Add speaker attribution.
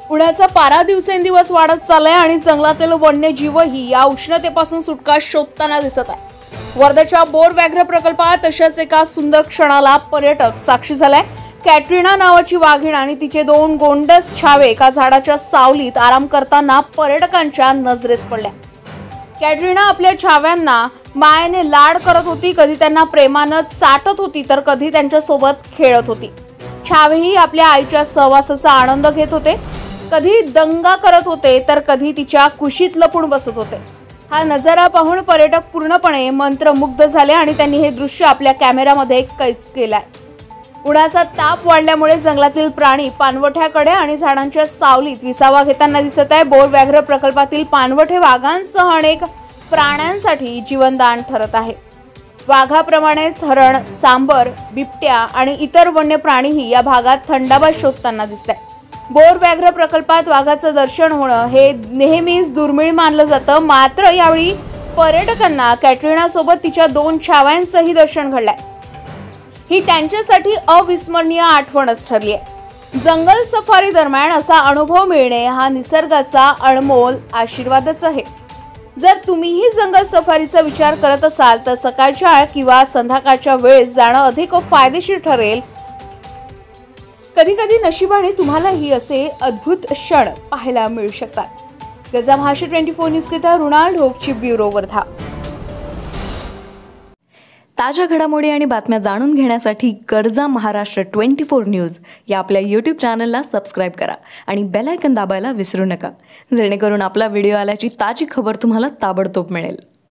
Speaker 1: पुण्याचा पारा दिवसेंदिवस वाढत चाललाय आणि जंगलातील वन्यजीवही या उष्णतेपासून सुटका शोधताना दिसत आहे। वर्ध्याच्या बोर व्याघ्र प्रकल्पात तशाच एका सुंदर क्षणाला पर्यटक साक्षी झालाय। कॅटरीना नावाची वाघीण आणि तिचे 2 गोंडस छावे एका झाडाच्या सावलीत आराम करताना पर्यटकांच्या नजरेस पडल्या। कॅटरीना आपल्या छाव्यांना मायेने लाड करत होती, कधी त्यांना प्रेमाने चाटत होती तर कधी त्यांच्या सोबत खेळत होती। छावेही आपल्या आईच्या सहवासाचा आनंद घेत होते, कधी दंगा करत होते तर कधी तिच्या कुशीत लपून बसत होते। हा नजारा पाहून पर्यटक पूर्णपणे मंत्रमुग्ध झाले आणि त्यांनी हे दृश्य आपल्या कॅमेऱ्यामध्ये कैद केलाय। उन्हाचा ताप वाढल्यामुळे जंगलातील प्राणी पाणवठ्याकडे आणि झाडांच्या सावलीत विसावा घेताना दिसत आहे। बोर व्याघ्र प्रकल्पातील पाणवठे वाघांसह अनेक प्राण्यांसाठी जीवनदान ठरत आहे। वाघाप्रमाणेच हरण, सांबर, बिबट्या आणि इतर वन्य प्राणीही या भागात थंडावा शोधताना दिसतात। बोर व्याघ्र प्रकल्पात वाघाचं दर्शन होणं हे नेहमीच दुर्मिळ मानलं जातं, मात्र यावेळी पर्यटकांना कॅटरीना सोबत तिच्या 2 छाव्यांचंही दर्शन घडलंय। ही त्यांच्यासाठी अविस्मरणीय आठवणच ठरली आहे। जंगल सफारी दरम्यान असा अनुभव मिळणे हा निसर्गाचा अनमोल आशीर्वादच आहे। जर तुम्हीही जंगल सफारीचा विचार करत असाल तर सकाळच्या किंवा संध्याकाळच्या वेळेस जाणं अधिक फायदेशीर ठरेल। कधी कधी नशिबाने तुम्हालाही असे अद्भुत क्षण पाहायला मिळू शकतात। गजा महाराष्ट्र 24 न्यूज करिता रुणाल ढोकची ब्युरो वर्धा।
Speaker 2: ताज्या घडामोडी आणि बातम्या जाणून घेण्यासाठी गरजा महाराष्ट्र 24 न्यूज या आपल्या YouTube चॅनलला सबस्क्राइब करा आणि बेल आयकॉन दाबायला विसरू नका, जेणेकरून आपला व्हिडिओ आल्याची ताजी खबर तुम्हाला ताबडतोब मिळेल।